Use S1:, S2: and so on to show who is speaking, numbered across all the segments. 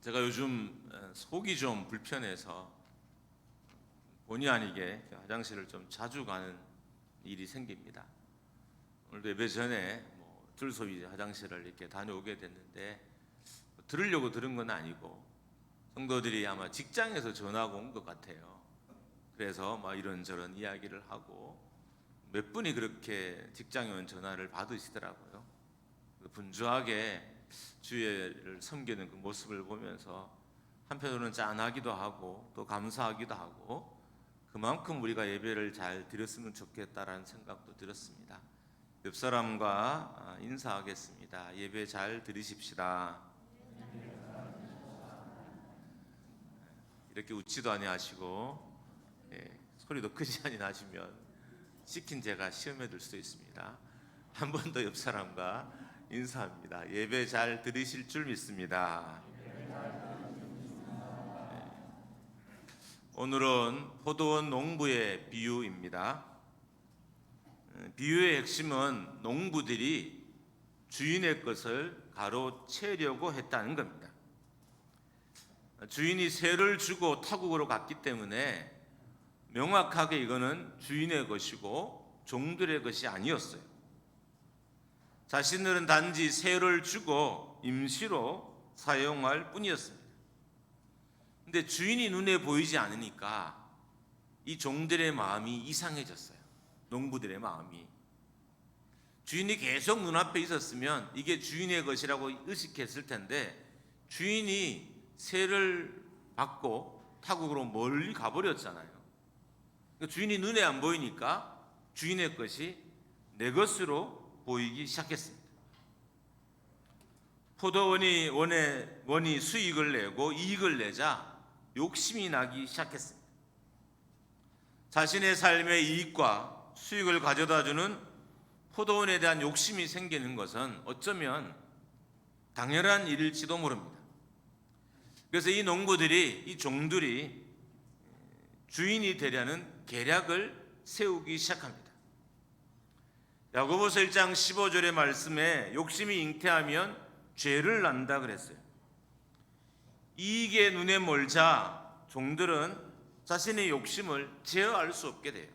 S1: 제가 요즘 속이 좀 불편해서 본의 아니게 화장실을 좀 자주 가는 일이 생깁니다. 오늘도 예배 전에 들소위 화장실을 이렇게 다녀오게 됐는데 들으려고 들은 건 아니고 성도들이 아마 직장에서 전화가 온 것 같아요. 그래서 이런저런 이야기를 하고 몇 분이 그렇게 직장에 온 전화를 받으시더라고요. 분주하게 주의를 섬기는 그 모습을 보면서 한편으로는 짠하기도 하고 또 감사하기도 하고 그만큼 우리가 예배를 잘 드렸으면 좋겠다라는 생각도 들었습니다. 옆 사람과 인사하겠습니다. 예배 잘 드리십시다. 이렇게 웃지도 아니하시고 소리도 크지 아니하시면 시킨 제가 시험에 들 수도 있습니다. 한 번 더 옆 사람과 인사합니다. 예배 잘 들으실 줄 믿습니다. 오늘은 포도원 농부의 비유입니다. 비유의 핵심은 농부들이 주인의 것을 가로채려고 했다는 겁니다. 주인이 세를 주고 타국으로 갔기 때문에 명확하게 이거는 주인의 것이고 종들의 것이 아니었어요. 자신들은 단지 세를 주고 임시로 사용할 뿐이었습니다. 근데 주인이 눈에 보이지 않으니까 이 종들의 마음이 이상해졌어요. 농부들의 마음이. 주인이 계속 눈앞에 있었으면 이게 주인의 것이라고 의식했을 텐데 주인이 세를 받고 타국으로 멀리 가버렸잖아요. 그러니까 주인이 눈에 안 보이니까 주인의 것이 내 것으로 보이기 시작했습니다. 포도원이 원이 수익을 내고 이익을 내자 욕심이 나기 시작했습니다. 자신의 삶의 이익과 수익을 가져다주는 포도원에 대한 욕심이 생기는 것은 어쩌면 당연한 일일지도 모릅니다. 그래서 이 농부들이, 이 종들이 주인이 되려는 계략을 세우기 시작합니다. 야고보서 1장 15절의 말씀에 욕심이 잉태하면 죄를 낳는다 그랬어요. 이익의 눈에 멀자 종들은 자신의 욕심을 제어할 수 없게 돼요.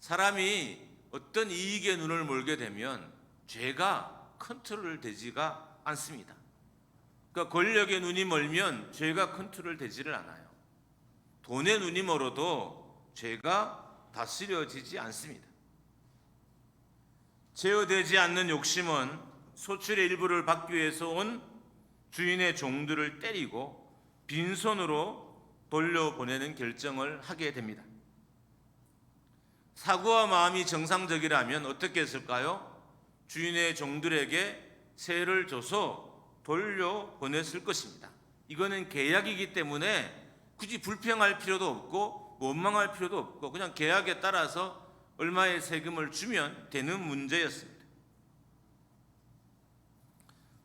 S1: 사람이 어떤 이익의 눈을 멀게 되면 죄가 컨트롤 되지가 않습니다. 그러니까 권력의 눈이 멀면 죄가 컨트롤 되지를 않아요. 돈의 눈이 멀어도 죄가 다스려지지 않습니다. 제어되지 않는 욕심은 소출의 일부를 받기 위해서 온 주인의 종들을 때리고 빈손으로 돌려보내는 결정을 하게 됩니다. 사고와 마음이 정상적이라면 어떻게 했을까요? 주인의 종들에게 세를 줘서 돌려보냈을 것입니다. 이거는 계약이기 때문에 굳이 불평할 필요도 없고 원망할 필요도 없고 그냥 계약에 따라서 얼마의 세금을 주면 되는 문제였습니다.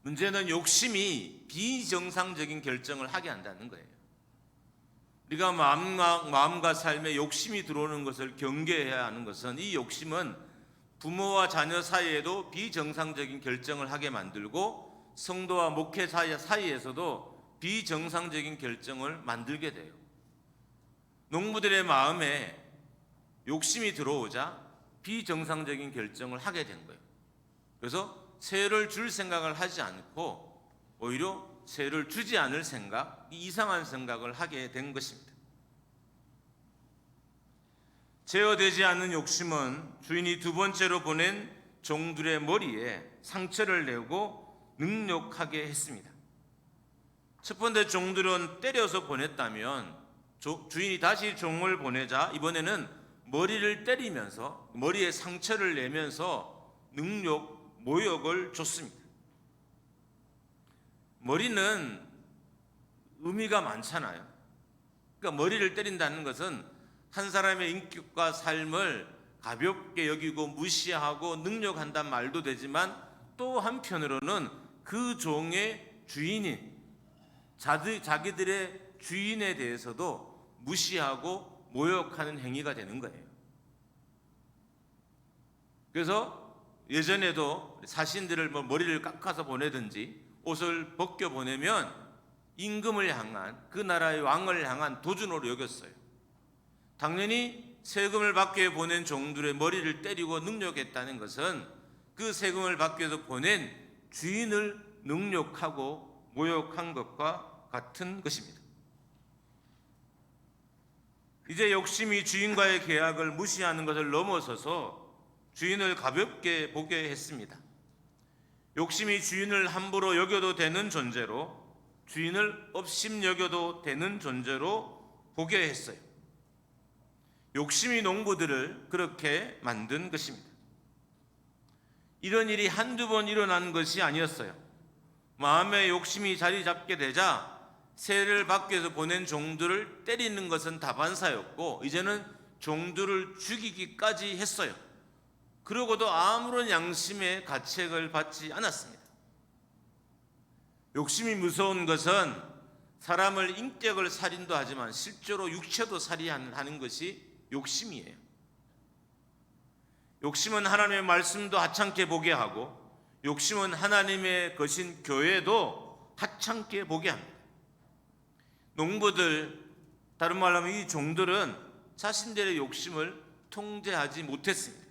S1: 문제는 욕심이 비정상적인 결정을 하게 한다는 거예요. 우리가 마음과 삶에 욕심이 들어오는 것을 경계해야 하는 것은 이 욕심은 부모와 자녀 사이에도 비정상적인 결정을 하게 만들고 성도와 목회 사이에서도 비정상적인 결정을 만들게 돼요. 농부들의 마음에 욕심이 들어오자 비정상적인 결정을 하게 된 거예요. 그래서 세를 줄 생각을 하지 않고 오히려 세를 주지 않을 생각, 이상한 생각을 하게 된 것입니다. 제어되지 않는 욕심은 주인이 두 번째로 보낸 종들의 머리에 상처를 내고 능욕하게 했습니다. 첫 번째 종들은 때려서 보냈다면 주인이 다시 종을 보내자 이번에는 머리를 때리면서 머리에 상처를 내면서 모욕을 줬습니다. 머리는 의미가 많잖아요. 그러니까 머리를 때린다는 것은 한 사람의 인격과 삶을 가볍게 여기고 무시하고 능욕한다는 말도 되지만 또 한편으로는 그 종의 주인인 자기들의 주인에 대해서도 무시하고 모욕하는 행위가 되는 거예요. 그래서 예전에도 사신들을 머리를 깎아서 보내든지 옷을 벗겨 보내면 임금을 향한, 그 나라의 왕을 향한 도전으로 여겼어요. 당연히 세금을 받기 위해 보낸 종들의 머리를 때리고 능욕했다는 것은 그 세금을 받기 위해서 보낸 주인을 능욕하고 모욕한 것과 같은 것입니다. 이제 욕심이 주인과의 계약을 무시하는 것을 넘어서서 주인을 가볍게 보게 했습니다. 욕심이 주인을 함부로 여겨도 되는 존재로, 주인을 업심여겨도 되는 존재로 보게 했어요. 욕심이 농부들을 그렇게 만든 것입니다. 이런 일이 한두 번 일어난 것이 아니었어요. 마음의 욕심이 자리 잡게 되자 세를 받기 위해서 보낸 종들을 때리는 것은 다반사였고, 이제는 종들을 죽이기까지 했어요. 그러고도 아무런 양심의 가책을 받지 않았습니다. 욕심이 무서운 것은 사람을 인격을 살인도 하지만 실제로 육체도 살인하는 것이 욕심이에요. 욕심은 하나님의 말씀도 하찮게 보게 하고, 욕심은 하나님의 것인 교회도 하찮게 보게 합니다. 농부들, 다른 말로 하면 이 종들은 자신들의 욕심을 통제하지 못했습니다.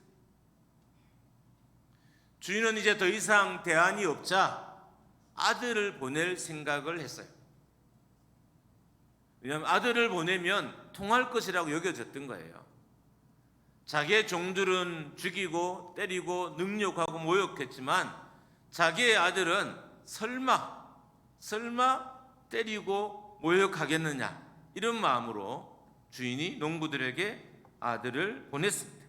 S1: 주인은 이제 더 이상 대안이 없자 아들을 보낼 생각을 했어요. 왜냐하면 아들을 보내면 통할 것이라고 여겨졌던 거예요. 자기의 종들은 죽이고 때리고 능욕하고 모욕했지만 자기의 아들은 설마 때리고 모욕하겠느냐, 이런 마음으로 주인이 농부들에게 아들을 보냈습니다.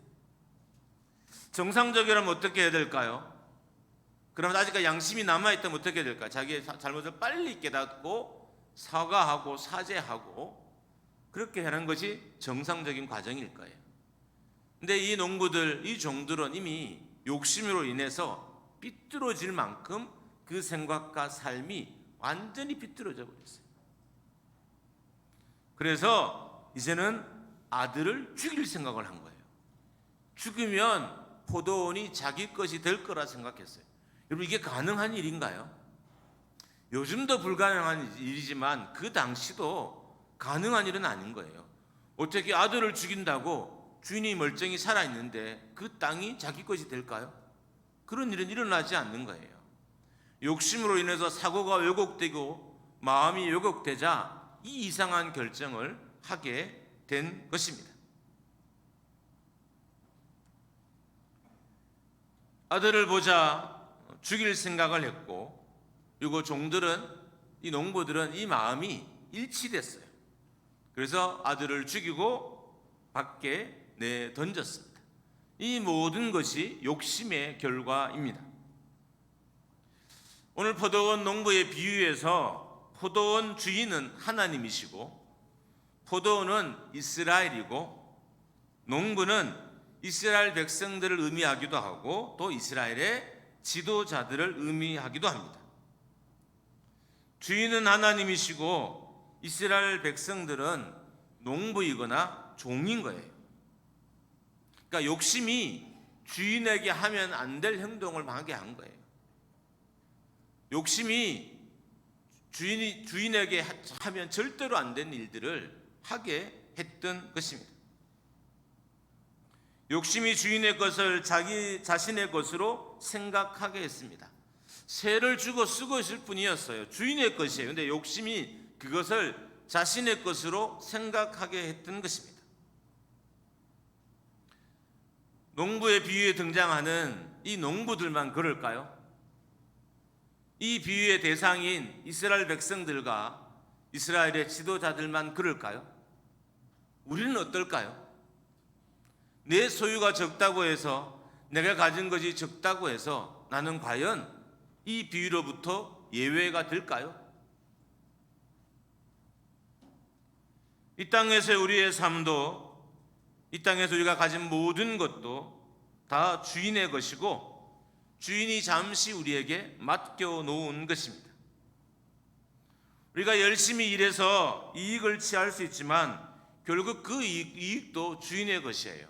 S1: 정상적이라면 어떻게 해야 될까요? 그러면 아직까지 양심이 남아있다면 어떻게 해야 될까요? 자기의 잘못을 빨리 깨닫고 사과하고 사죄하고 그렇게 하는 것이 정상적인 과정일 거예요. 근데 이 농부들, 이 종들은 이미 욕심으로 인해서 삐뚤어질 만큼 그 생각과 삶이 완전히 삐뚤어져 버렸어요. 그래서 이제는 아들을 죽일 생각을 한 거예요. 죽으면 포도원이 자기 것이 될 거라 생각했어요. 여러분, 이게 가능한 일인가요? 요즘도 불가능한 일이지만 그 당시도 가능한 일은 아닌 거예요. 어떻게 아들을 죽인다고 주인이 멀쩡히 살아있는데 그 땅이 자기 것이 될까요? 그런 일은 일어나지 않는 거예요. 욕심으로 인해서 사고가 왜곡되고 마음이 왜곡되자 이 이상한 결정을 하게 된 것입니다. 아들을 보자 죽일 생각을 했고, 그리고 종들은, 이 농부들은 이 마음이 일치됐어요. 그래서 아들을 죽이고 밖에 내던졌습니다. 이 모든 것이 욕심의 결과입니다. 오늘 포도원 농부의 비유에서 포도원 주인은 하나님이시고 포도원은 이스라엘이고 농부는 이스라엘 백성들을 의미하기도 하고 또 이스라엘의 지도자들을 의미하기도 합니다. 주인은 하나님이시고 이스라엘 백성들은 농부이거나 종인 거예요. 그러니까 욕심이 주인에게 하면 안 될 행동을 하게 한 거예요. 욕심이 주인에게 하면 절대로 안 되는 일들을 하게 했던 것입니다. 욕심이 주인의 것을 자기 자신의 것으로 생각하게 했습니다. 새를 주고 쓰고 있을 뿐이었어요. 주인의 것이에요. 그런데 욕심이 그것을 자신의 것으로 생각하게 했던 것입니다. 농부의 비유에 등장하는 이 농부들만 그럴까요? 이 비유의 대상인 이스라엘 백성들과 이스라엘의 지도자들만 그럴까요? 우리는 어떨까요? 내 소유가 적다고 해서, 내가 가진 것이 적다고 해서 나는 과연 이 비유로부터 예외가 될까요? 이 땅에서의 우리의 삶도, 이 땅에서 우리가 가진 모든 것도 다 주인의 것이고 주인이 잠시 우리에게 맡겨 놓은 것입니다. 우리가 열심히 일해서 이익을 취할 수 있지만 결국 그 이익도 주인의 것이에요.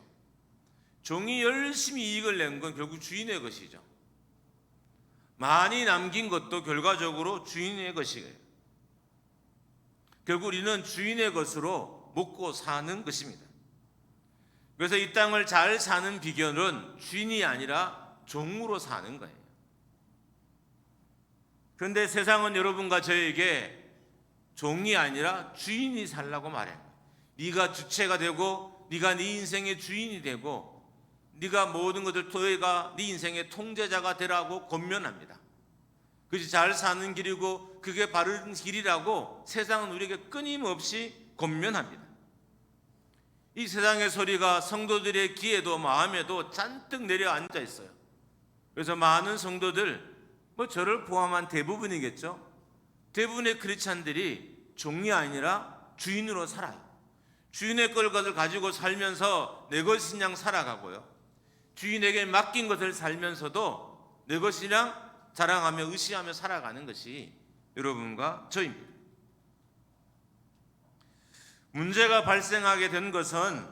S1: 종이 열심히 이익을 낸 건 결국 주인의 것이죠. 많이 남긴 것도 결과적으로 주인의 것이에요. 결국 우리는 주인의 것으로 먹고 사는 것입니다. 그래서 이 땅을 잘 사는 비결은 주인이 아니라 종으로 사는 거예요. 그런데 세상은 여러분과 저에게 종이 아니라 주인이 살라고 말해요. 네가 주체가 되고 네가 네 인생의 주인이 되고 네가 모든 것을 너희가 네 인생의 통제자가 되라고 권면합니다. 그것이 잘 사는 길이고 그게 바른 길이라고 세상은 우리에게 끊임없이 권면합니다. 이 세상의 소리가 성도들의 귀에도 마음에도 잔뜩 내려앉아 있어요. 그래서 많은 성도들, 저를 포함한 대부분이겠죠, 대부분의 크리스찬들이 종이 아니라 주인으로 살아요. 주인의 것을 가지고 살면서 내 것인 양 살아가고요, 주인에게 맡긴 것을 살면서도 내 것인 양 자랑하며 의시하며 살아가는 것이 여러분과 저입니다. 문제가 발생하게 된 것은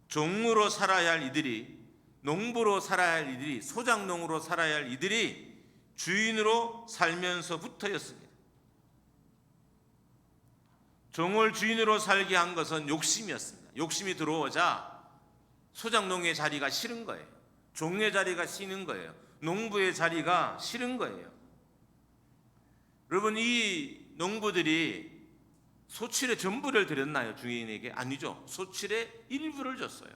S1: 종으로 살아야 할 이들이, 농부로 살아야 할 이들이, 소작농으로 살아야 할 이들이 주인으로 살면서부터였습니다. 종을 주인으로 살게 한 것은 욕심이었습니다. 욕심이 들어오자 소작농의 자리가 싫은 거예요. 종의 자리가 싫은 거예요. 농부의 자리가 싫은 거예요. 여러분, 이 농부들이 소출의 전부를 드렸나요? 주인에게? 아니죠. 소출의 일부를 줬어요.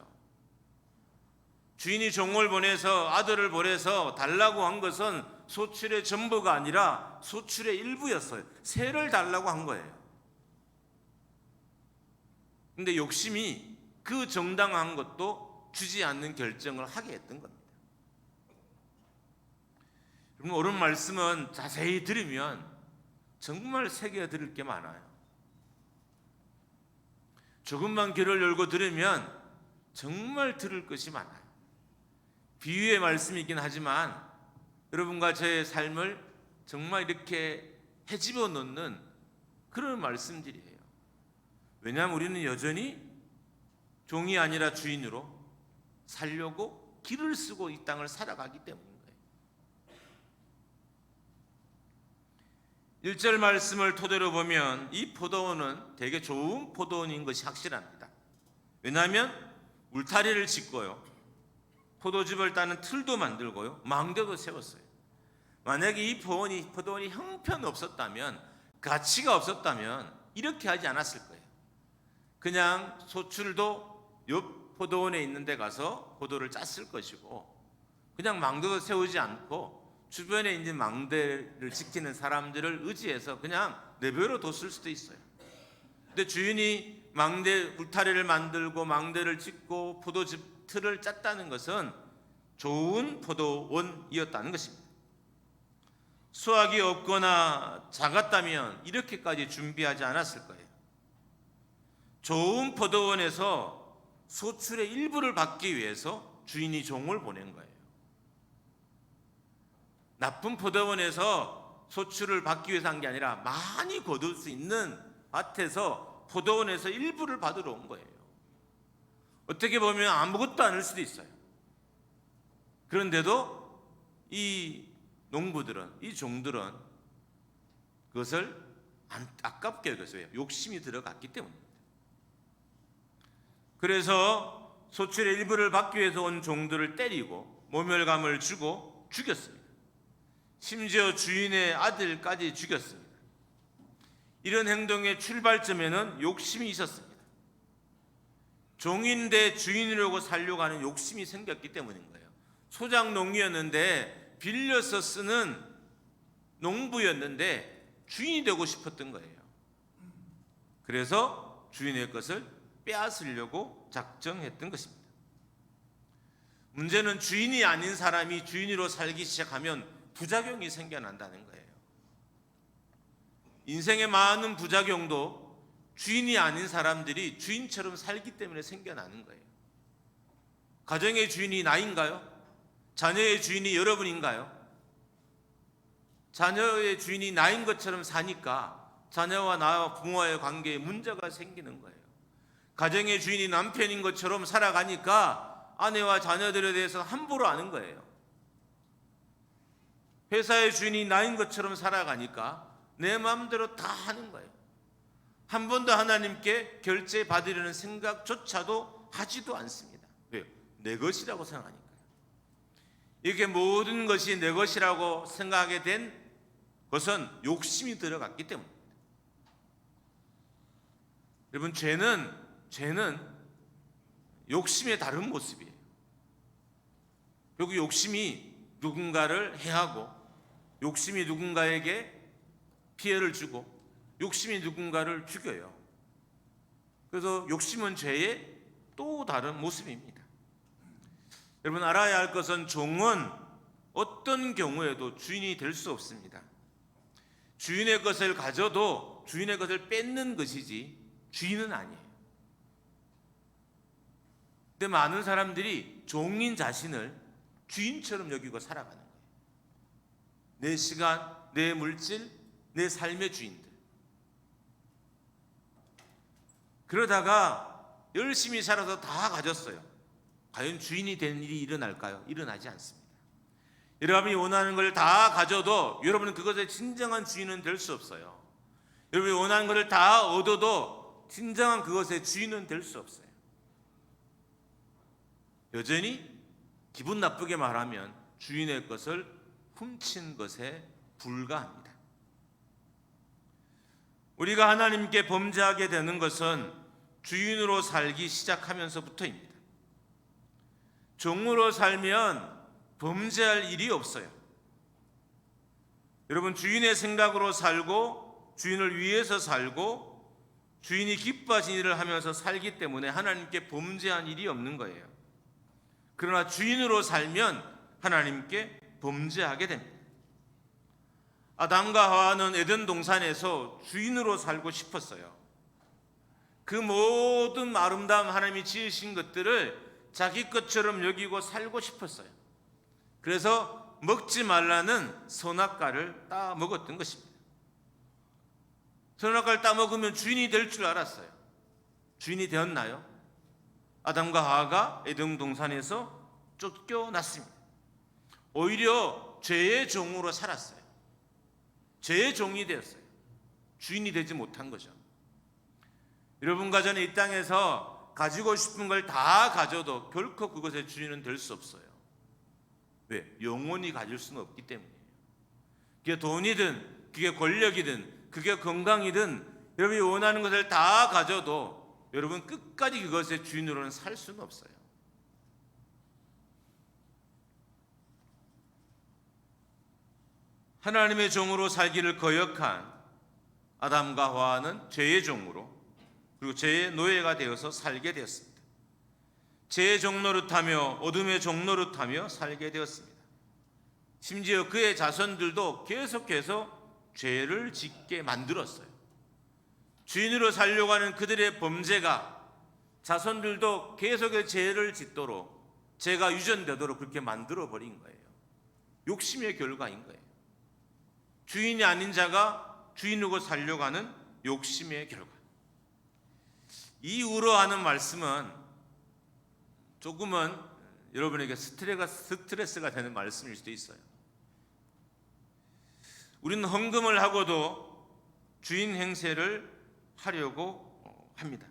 S1: 주인이 종을 보내서, 아들을 보내서 달라고 한 것은 소출의 전부가 아니라 소출의 일부였어요. 세를 달라고 한 거예요. 근데 욕심이 그 정당한 것도 주지 않는 결정을 하게 했던 겁니다. 여러분, 옳은 말씀은 자세히 들으면 정말 새겨 들을 게 많아요. 조금만 귀를 열고 들으면 정말 들을 것이 많아요. 비유의 말씀이긴 하지만 여러분과 저의 삶을 정말 이렇게 헤집어 놓는 그런 말씀들이에요. 왜냐하면 우리는 여전히 종이 아니라 주인으로 살려고 길을 쓰고 이 땅을 살아가기 때문인 거예요. 1절 말씀을 토대로 보면 이 포도원은 되게 좋은 포도원인 것이 확실합니다. 왜냐하면 울타리를 짓고요, 포도즙을 따는 틀도 만들고요, 망대도 세웠어요. 만약에 이 포도원이 형편없었다면, 가치가 없었다면 이렇게 하지 않았을 거예요. 그냥 소출도 옆 포도원에 있는 데 가서 포도를 짰을 것이고, 그냥 망대도 세우지 않고 주변에 있는 망대를 지키는 사람들을 의지해서 그냥 내버려 뒀을 수도 있어요. 근데 주인이 망대 울타리를 만들고 망대를 짓고 포도즙 틀을 짰다는 것은 좋은 포도원이었다는 것입니다. 수확이 없거나 작았다면 이렇게까지 준비하지 않았을 거예요. 좋은 포도원에서 소출의 일부를 받기 위해서 주인이 종을 보낸 거예요. 나쁜 포도원에서 소출을 받기 위해서 한 게 아니라 많이 거둘 수 있는 밭에서 포도원에서 일부를 받으러 온 거예요. 어떻게 보면 아무것도 아닐 수도 있어요. 그런데도 이 농부들은, 이 종들은 그것을 아깝게 여겼어요. 욕심이 들어갔기 때문입니다. 그래서 소출의 일부를 받기 위해서 온 종들을 때리고 모멸감을 주고 죽였습니다. 심지어 주인의 아들까지 죽였습니다. 이런 행동의 출발점에는 욕심이 있었습니다. 종인데 주인이라고 살려고 하는 욕심이 생겼기 때문인 거예요. 소작농이었는데 빌려서 쓰는 농부였는데 주인이 되고 싶었던 거예요. 그래서 주인의 것을 빼앗으려고 작정했던 것입니다. 문제는 주인이 아닌 사람이 주인으로 살기 시작하면 부작용이 생겨난다는 거예요. 인생의 많은 부작용도 주인이 아닌 사람들이 주인처럼 살기 때문에 생겨나는 거예요. 가정의 주인이 나인가요? 자녀의 주인이 여러분인가요? 자녀의 주인이 나인 것처럼 사니까 자녀와 나와 부모와의 관계에 문제가 생기는 거예요. 가정의 주인이 남편인 것처럼 살아가니까 아내와 자녀들에 대해서 함부로 하는 거예요. 회사의 주인이 나인 것처럼 살아가니까 내 마음대로 다 하는 거예요. 한 번도 하나님께 결제 받으려는 생각조차도 하지도 않습니다. 왜요? 내 것이라고 생각하니까요. 이렇게 모든 것이 내 것이라고 생각하게 된 것은 욕심이 들어갔기 때문입니다. 여러분, 죄는 욕심의 다른 모습이에요. 결국 욕심이 누군가를 해하고, 욕심이 누군가에게 피해를 주고, 욕심이 누군가를 죽여요. 그래서 욕심은 죄의 또 다른 모습입니다. 여러분, 알아야 할 것은 종은 어떤 경우에도 주인이 될 수 없습니다. 주인의 것을 가져도 주인의 것을 뺏는 것이지 주인은 아니에요. 근데 많은 사람들이 종인 자신을 주인처럼 여기고 살아가는 거예요. 내 시간, 내 물질, 내 삶의 주인들. 그러다가 열심히 살아서 다 가졌어요. 과연 주인이 되는 일이 일어날까요? 일어나지 않습니다. 여러분이 원하는 걸 다 가져도 여러분은 그것의 진정한 주인은 될 수 없어요. 여러분이 원하는 것을 다 얻어도 진정한 그것의 주인은 될 수 없어요. 여전히 기분 나쁘게 말하면 주인의 것을 훔친 것에 불과합니다. 우리가 하나님께 범죄하게 되는 것은 주인으로 살기 시작하면서부터입니다. 종으로 살면 범죄할 일이 없어요. 여러분, 주인의 생각으로 살고 주인을 위해서 살고 주인이 기뻐하신 일을 하면서 살기 때문에 하나님께 범죄한 일이 없는 거예요. 그러나 주인으로 살면 하나님께 범죄하게 됩니다. 아담과 하와는 에덴 동산에서 주인으로 살고 싶었어요. 그 모든 아름다운 하나님이 지으신 것들을 자기 것처럼 여기고 살고 싶었어요. 그래서 먹지 말라는 선악과를 따 먹었던 것입니다. 선악과를 따 먹으면 주인이 될 줄 알았어요. 주인이 되었나요? 아담과 하와가 에덴 동산에서 쫓겨났습니다. 오히려 죄의 종으로 살았어요. 죄의 종이 되었어요. 주인이 되지 못한 거죠. 여러분과 저는 이 땅에서 가지고 싶은 걸 다 가져도 결코 그것의 주인은 될 수 없어요. 왜? 영원히 가질 수는 없기 때문이에요. 그게 돈이든 그게 권력이든 그게 건강이든 여러분이 원하는 것을 다 가져도 여러분 끝까지 그것의 주인으로는 살 수는 없어요. 하나님의 종으로 살기를 거역한 아담과 하와는 죄의 종으로 그리고 죄의 노예가 되어서 살게 되었습니다. 죄의 종노릇하며 어둠의 종노릇하며 살게 되었습니다. 심지어 그의 자손들도 계속해서 죄를 짓게 만들었어요. 주인으로 살려고 하는 그들의 범죄가 자손들도 계속해서 죄를 짓도록 죄가 유전되도록 그렇게 만들어버린 거예요. 욕심의 결과인 거예요. 주인이 아닌 자가 주인으로 살려고 하는 욕심의 결과. 이 우러하는 말씀은 조금은 여러분에게 스트레스가 되는 말씀일 수도 있어요. 우리는 헌금을 하고도 주인 행세를 하려고 합니다.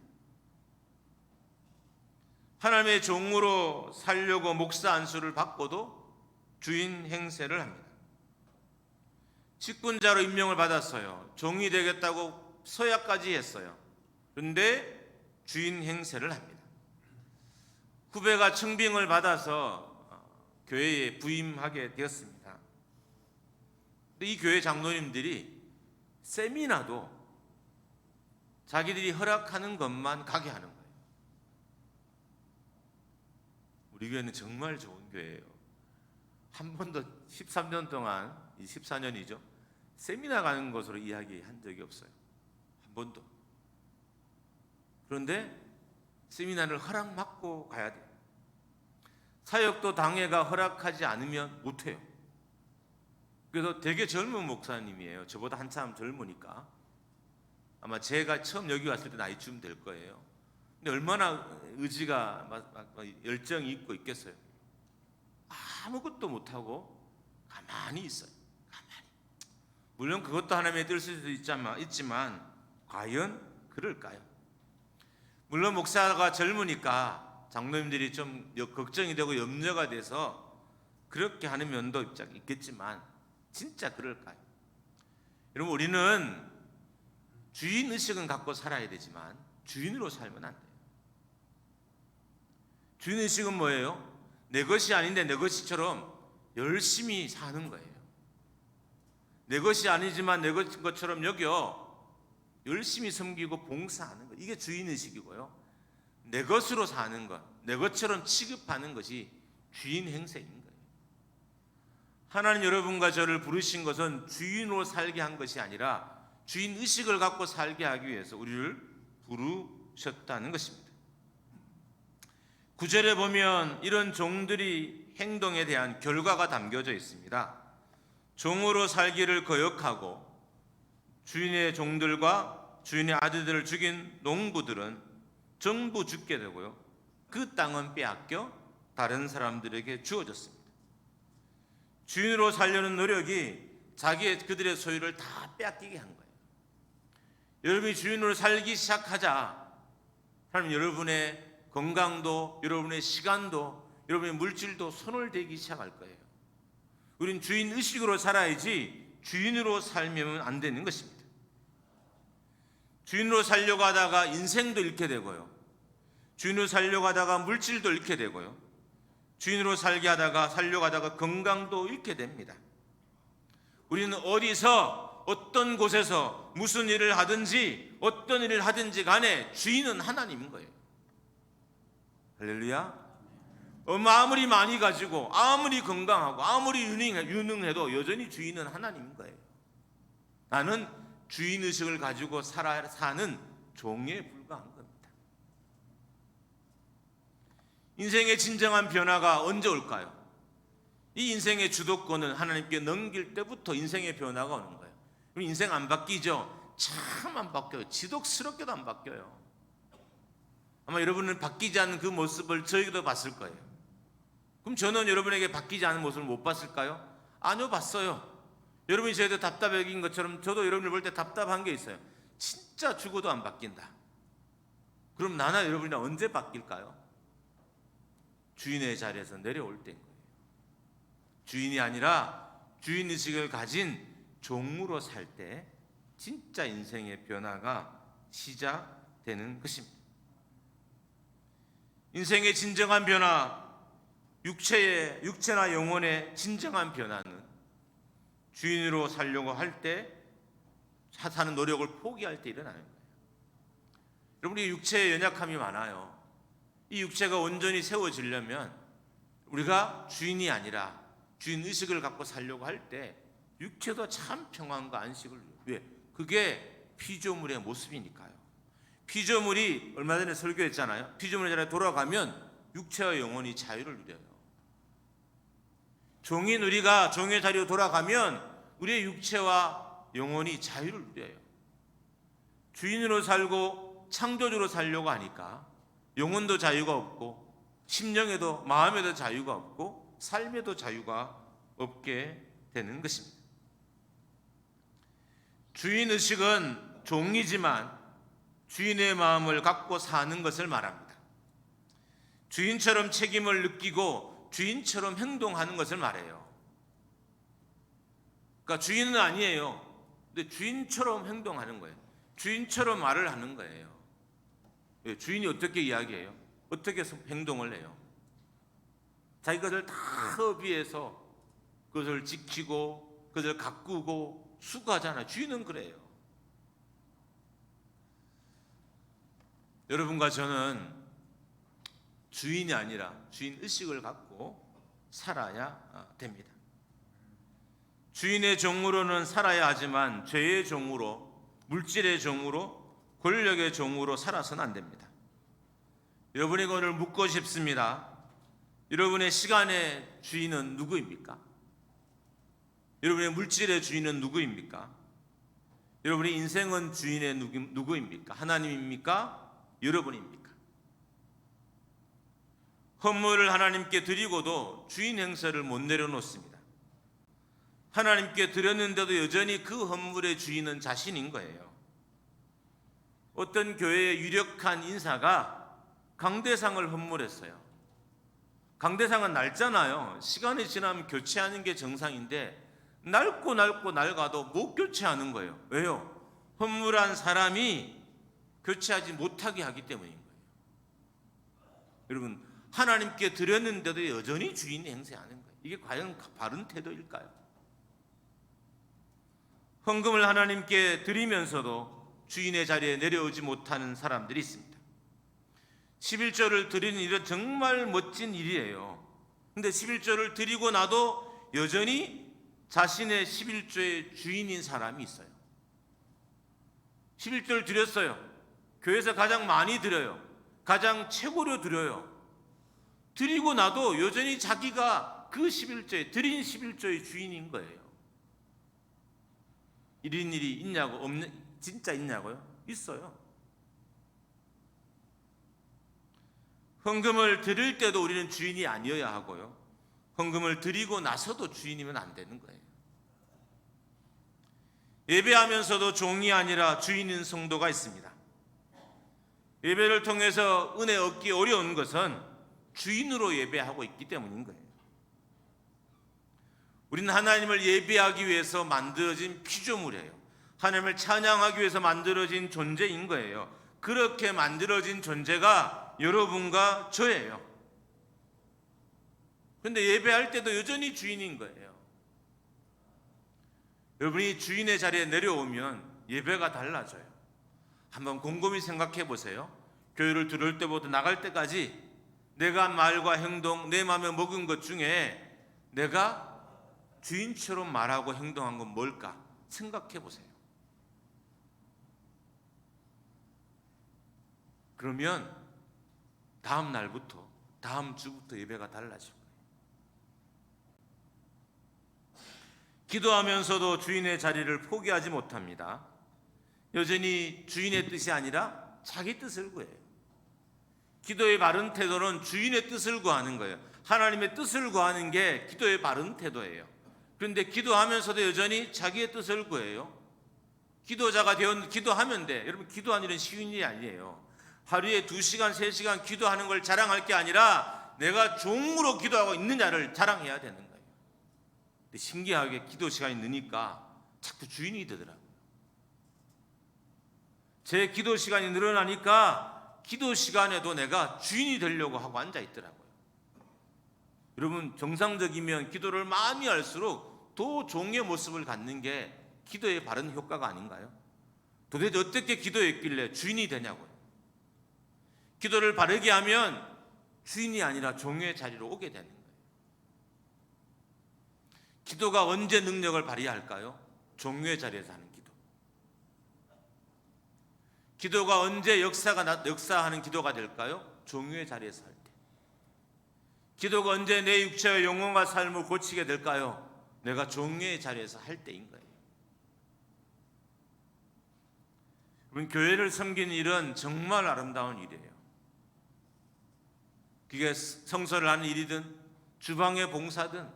S1: 하나님의 종으로 살려고 목사 안수를 받고도 주인 행세를 합니다. 직분자로 임명을 받았어요. 종이 되겠다고 서약까지 했어요. 그런데 주인 행세를 합니다. 후배가 청빙을 받아서 교회에 부임하게 되었습니다. 근데 이 교회 장로님들이 세미나도 자기들이 허락하는 것만 가게 하는 거예요. 우리 교회는 정말 좋은 교회예요. 한 번도 13년 동안, 14년이죠. 세미나 가는 것으로 이야기한 적이 없어요. 한 번도. 그런데 세미나를 허락받고 가야 돼요. 사역도 당회가 허락하지 않으면 못해요. 그래서 되게 젊은 목사님이에요. 저보다 한참 젊으니까. 아마 제가 처음 여기 왔을 때 나이쯤 될 거예요. 근데 얼마나 의지가 열정이 있고 있겠어요. 아무것도 못하고 가만히 있어요. 가만히. 물론 그것도 하나님의 뜻일 수도 있지만 과연 그럴까요? 물론 목사가 젊으니까 장로님들이 좀 걱정이 되고 염려가 돼서 그렇게 하는 면도 있겠지만 진짜 그럴까요? 여러분, 우리는 주인의식은 갖고 살아야 되지만 주인으로 살면 안 돼요. 주인의식은 뭐예요? 내 것이 아닌데 내 것이처럼 열심히 사는 거예요. 내 것이 아니지만 내 것처럼 여겨 열심히 섬기고 봉사하는 것, 이게 주인의식이고요. 내 것으로 사는 것, 내 것처럼 취급하는 것이 주인 행세인 거예요. 하나님 여러분과 저를 부르신 것은 주인으로 살게 한 것이 아니라 주인의식을 갖고 살게 하기 위해서 우리를 부르셨다는 것입니다. 9절에 보면 이런 종들이 행동에 대한 결과가 담겨져 있습니다. 종으로 살기를 거역하고 주인의 종들과 주인의 아들들을 죽인 농부들은 전부 죽게 되고요, 그 땅은 빼앗겨 다른 사람들에게 주어졌습니다. 주인으로 살려는 노력이 그들의 소유를 다 빼앗기게 한 거예요. 여러분이 주인으로 살기 시작하자 하나님 여러분의 건강도, 여러분의 시간도, 여러분의 물질도 손을 대기 시작할 거예요. 우린 주인의식으로 살아야지 주인으로 살면 안 되는 것입니다. 주인으로 살려고 하다가 인생도 잃게 되고요, 주인으로 살려고 하다가 물질도 잃게 되고요, 주인으로 살려고 하다가 건강도 잃게 됩니다. 우리는 어디서 어떤 곳에서 무슨 일을 하든지 어떤 일을 하든지 간에 주인은 하나님인 거예요. 할렐루야. 아무리 많이 가지고 아무리 건강하고 아무리 유능해도 여전히 주인은 하나님인 거예요. 나는 주인의식을 가지고 사는 종에 불과한 겁니다. 인생의 진정한 변화가 언제 올까요? 이 인생의 주도권은 하나님께 넘길 때부터 인생의 변화가 오는 거예요. 그럼 인생 안 바뀌죠? 참 안 바뀌어요. 지독스럽게도 안 바뀌어요. 아마 여러분은 바뀌지 않는 그 모습을 저에게도 봤을 거예요. 그럼 저는 여러분에게 바뀌지 않은 모습을 못 봤을까요? 아니요, 봤어요. 여러분이 저에게 답답해진 것처럼 저도 여러분을 볼 때 답답한 게 있어요. 진짜 죽어도 안 바뀐다. 그럼 나나 여러분이나 언제 바뀔까요? 주인의 자리에서 내려올 때인 거예요. 주인이 아니라 주인의식을 가진 종으로 살 때 진짜 인생의 변화가 시작되는 것입니다. 인생의 진정한 변화, 육체나 영혼의 진정한 변화는 주인으로 살려고 할 때, 사는 노력을 포기할 때 일어나는 거예요. 여러분이 육체에 연약함이 많아요. 이 육체가 온전히 세워지려면 우리가 주인이 아니라 주인의식을 갖고 살려고 할 때 육체도 참 평안과 안식을 누려요. 왜? 그게 피조물의 모습이니까요. 피조물이 얼마 전에 설교했잖아요. 피조물의 자리에 돌아가면 육체와 영혼이 자유를 누려요. 종인 우리가 종의 자리로 돌아가면 우리의 육체와 영혼이 자유를 누려요. 주인으로 살고 창조주로 살려고 하니까 영혼도 자유가 없고 심령에도 마음에도 자유가 없고 삶에도 자유가 없게 되는 것입니다. 주인의식은 종이지만 주인의 마음을 갖고 사는 것을 말합니다. 주인처럼 책임을 느끼고 주인처럼 행동하는 것을 말해요. 그러니까 주인은 아니에요. 근데 주인처럼 행동하는 거예요. 주인처럼 말을 하는 거예요. 주인이 어떻게 이야기해요? 어떻게 행동을 해요? 자기 것을 다 허비해서 그것을 지키고 그것을 가꾸고 수고하잖아요. 주인은 그래요. 여러분과 저는 주인이 아니라 주인의식을 갖고 살아야 됩니다. 주인의 종으로는 살아야 하지만 죄의 종으로, 물질의 종으로, 권력의 종으로 살아서는 안 됩니다. 여러분에게 오늘 묻고 싶습니다. 여러분의 시간의 주인은 누구입니까? 여러분의 물질의 주인은 누구입니까? 여러분의 인생은 주인의 누구입니까? 하나님입니까? 여러분입니까? 헌물을 하나님께 드리고도 주인 행세를 못 내려놓습니다. 하나님께 드렸는데도 여전히 그 헌물의 주인은 자신인 거예요. 어떤 교회의 유력한 인사가 강대상을 헌물했어요. 강대상은 낡잖아요. 시간이 지나면 교체하는 게 정상인데 낡고 낡아도 못 교체하는 거예요. 왜요? 헌물한 사람이 교체하지 못하게 하기 때문인 거예요. 여러분, 하나님께 드렸는데도 여전히 주인이 행세하는 거예요. 이게 과연 바른 태도일까요? 헌금을 하나님께 드리면서도 주인의 자리에 내려오지 못하는 사람들이 있습니다. 11조를 드리는 일은 정말 멋진 일이에요. 근데 11조를 드리고 나도 여전히 자신의 11조의 주인인 사람이 있어요. 11조를 드렸어요. 교회에서 가장 많이 드려요. 가장 최고로 드려요. 드리고 나도 여전히 자기가 그 11조에 드린 11조의 주인인 거예요. 이런 일이 있냐고, 진짜 있냐고요? 있어요. 헌금을 드릴 때도 우리는 주인이 아니어야 하고요. 헌금을 드리고 나서도 주인이면 안 되는 거예요. 예배하면서도 종이 아니라 주인인 성도가 있습니다. 예배를 통해서 은혜 얻기 어려운 것은 주인으로 예배하고 있기 때문인 거예요. 우리는 하나님을 예배하기 위해서 만들어진 피조물이에요. 하나님을 찬양하기 위해서 만들어진 존재인 거예요. 그렇게 만들어진 존재가 여러분과 저예요. 그런데 예배할 때도 여전히 주인인 거예요. 여러분이 주인의 자리에 내려오면 예배가 달라져요. 한번 곰곰이 생각해 보세요. 교회를 들어올 때부터 나갈 때까지 내가 말과 행동, 내 마음에 먹은 것 중에 내가 주인처럼 말하고 행동한 건 뭘까? 생각해 보세요. 그러면 다음 날부터, 다음 주부터 예배가 달라질 거예요. 기도하면서도 주인의 자리를 포기하지 못합니다. 여전히 주인의 뜻이 아니라 자기 뜻을 구해요. 기도의 바른 태도는 주인의 뜻을 구하는 거예요. 하나님의 뜻을 구하는 게 기도의 바른 태도예요. 그런데 기도하면서도 여전히 자기의 뜻을 구해요. 기도자가 기도하면 돼. 여러분, 기도하는 일은 쉬운 일이 아니에요. 하루에 2시간, 3시간 기도하는 걸 자랑할 게 아니라 내가 종으로 기도하고 있느냐를 자랑해야 되는 거예요. 근데 신기하게 기도 시간이 느니까 자꾸 주인이 되더라고요. 제 기도 시간이 늘어나니까 기도 시간에도 내가 주인이 되려고 하고 앉아 있더라고요. 여러분, 정상적이면 기도를 많이 할수록 더 종의 모습을 갖는 게 기도의 바른 효과가 아닌가요? 도대체 어떻게 기도했길래 주인이 되냐고요. 기도를 바르게 하면 주인이 아니라 종의 자리로 오게 되는 거예요. 기도가 언제 능력을 발휘할까요? 종의 자리에서 하는 기도. 기도가 언제 역사하는 기도가 될까요? 종의 자리에서 할 때. 기도가 언제 내 육체와 영혼과 삶을 고치게 될까요? 내가 종의 자리에서 할 때인 거예요. 여러분, 교회를 섬기는 일은 정말 아름다운 일이에요. 그게 성서를 하는 일이든 주방의 봉사든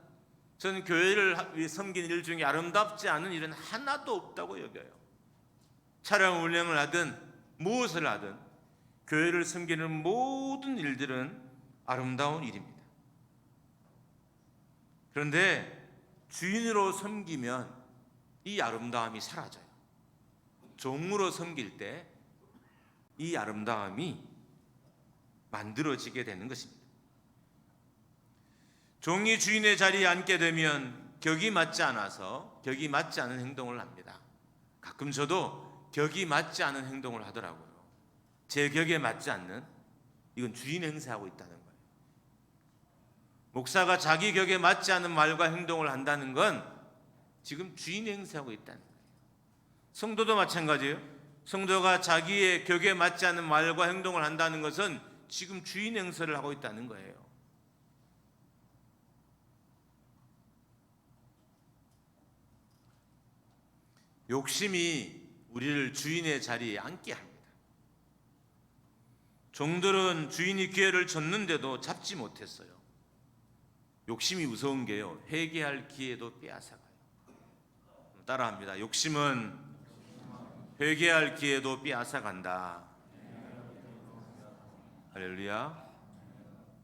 S1: 저는 교회를 섬기는 일 중에 아름답지 않은 일은 하나도 없다고 여겨요. 차량 운행을 하든 무엇을 하든 교회를 섬기는 모든 일들은 아름다운 일입니다. 그런데 주인으로 섬기면 이 아름다움이 사라져요. 종으로 섬길 때 이 아름다움이 만들어지게 되는 것입니다. 종이 주인의 자리에 앉게 되면 격이 맞지 않아서 격이 맞지 않은 행동을 합니다. 가끔 저도 격이 맞지 않은 행동을 하더라고요. 제 격에 맞지 않는, 이건 주인 행세하고 있다는 거예요. 목사가 자기 격에 맞지 않은 말과 행동을 한다는 건 지금 주인 행세하고 있다는 거예요. 성도도 마찬가지예요. 성도가 자기의 격에 맞지 않는 말과 행동을 한다는 것은 지금 주인 행세를 하고 있다는 거예요. 욕심이 우리를 주인의 자리에 앉게 합니다. 종들은 주인이 기회를 줬는데도 잡지 못했어요. 욕심이 무서운 게요, 회개할 기회도 빼앗아가요. 따라합니다. 욕심은 회개할 기회도 빼앗아간다. 할렐루야.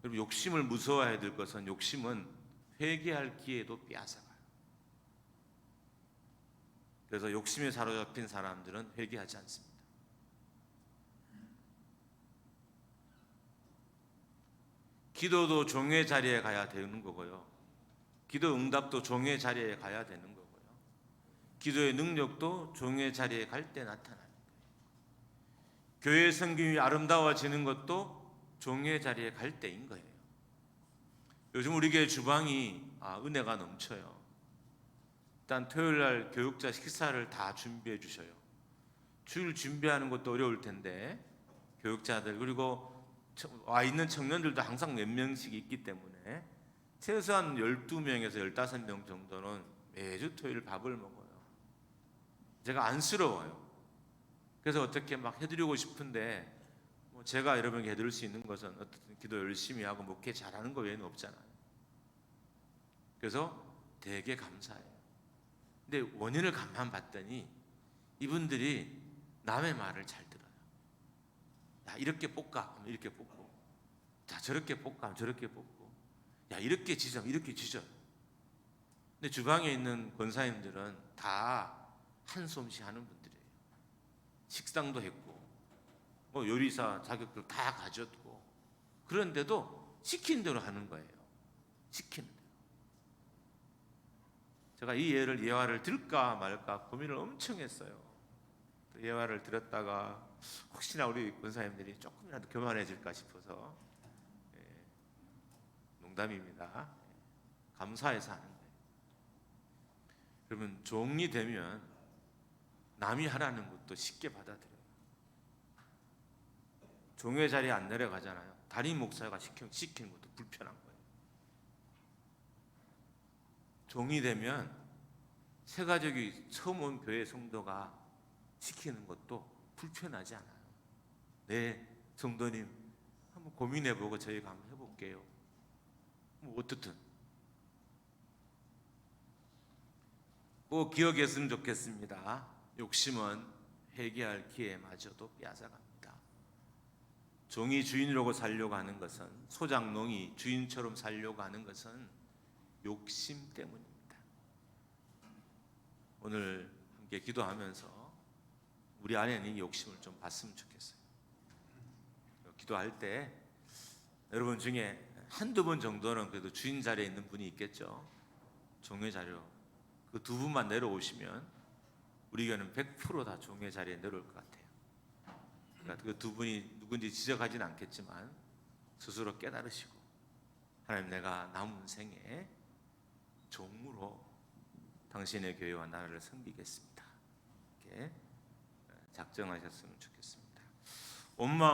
S1: 여러분, 욕심을 무서워해야 될 것은 욕심은 회개할 기회도 빼앗아가요. 그래서 욕심에 사로잡힌 사람들은 회개하지 않습니다. 기도도 종의 자리에 가야 되는 거고요. 기도 응답도 종의 자리에 가야 되는 거고요. 기도의 능력도 종의 자리에 갈 때 나타나는 거예요. 교회의 성김이 아름다워지는 것도 종의 자리에 갈 때인 거예요. 요즘 우리 교회 주방이 은혜가 넘쳐요. 일단 토요일 날 교육자 식사를 다 준비해 주셔요. 주일 준비하는 것도 어려울 텐데 교육자들 그리고 와 있는 청년들도 항상 몇 명씩 있기 때문에 최소한 12명에서 15명 정도는 매주 토요일 밥을 먹어요. 제가 안쓰러워요. 그래서 어떻게 막 해드리고 싶은데 제가 여러분에게 해드릴 수 있는 것은 어떻든 기도 열심히 하고 목회 잘하는 거 외에는 없잖아요. 그래서 되게 감사해요. 근데 원인을 가만 봤더니 이분들이 남의 말을 잘 들어요. 야, 이렇게 볶아 하면 이렇게 볶고, 자 저렇게 볶아 하면 저렇게 볶고, 야 이렇게 지져 이렇게 지져. 근데 주방에 있는 권사님들은 다 한솜씨 하는 분들이에요. 식당도 했고 요리사 자격도 다 가졌고, 그런데도 시킨 대로 하는 거예요. 시키는 대로. 제가 이 예화를 들까 말까 고민을 엄청 했어요. 예화를 들었다가 혹시나 우리 권사님들이 조금이라도 교만해질까 싶어서, 농담입니다. 감사해서 하는 거예요. 여러분, 종이 되면 남이 하라는 것도 쉽게 받아들여요. 종의 자리에 안 내려가잖아요. 담임 목사가 시키는 것도 불편한 거예요. 종이 되면 새가족이 처음 온 교회 성도가 시키는 것도 불편하지 않아요. 네, 성도님 한번 고민해보고 저희가 한번 해볼게요. 어떻든 꼭 기억했으면 좋겠습니다. 욕심은 회개할 기회마저도 빼앗아갑니다. 종이 주인으로 살려고 하는 것은, 소장농이 주인처럼 살려고 하는 것은 욕심 때문입니다. 오늘 함께 기도하면서 우리 안에는 이 욕심을 좀 봤으면 좋겠어요. 기도할 때 여러분 중에 한두 번 정도는 그래도 주인 자리에 있는 분이 있겠죠. 종의 자리로 그 두 분만 내려오시면 우리 교회는 100% 다 종의 자리에 내려올 것 같아요. 그러니까 그 두 분이 누군지 지적하진 않겠지만 스스로 깨달으시고, 하나님, 내가 남은 생에 종으로 당신의 교회와 나라를 섬기겠습니다. 이렇게 작정하셨으면 좋겠습니다. 온 마음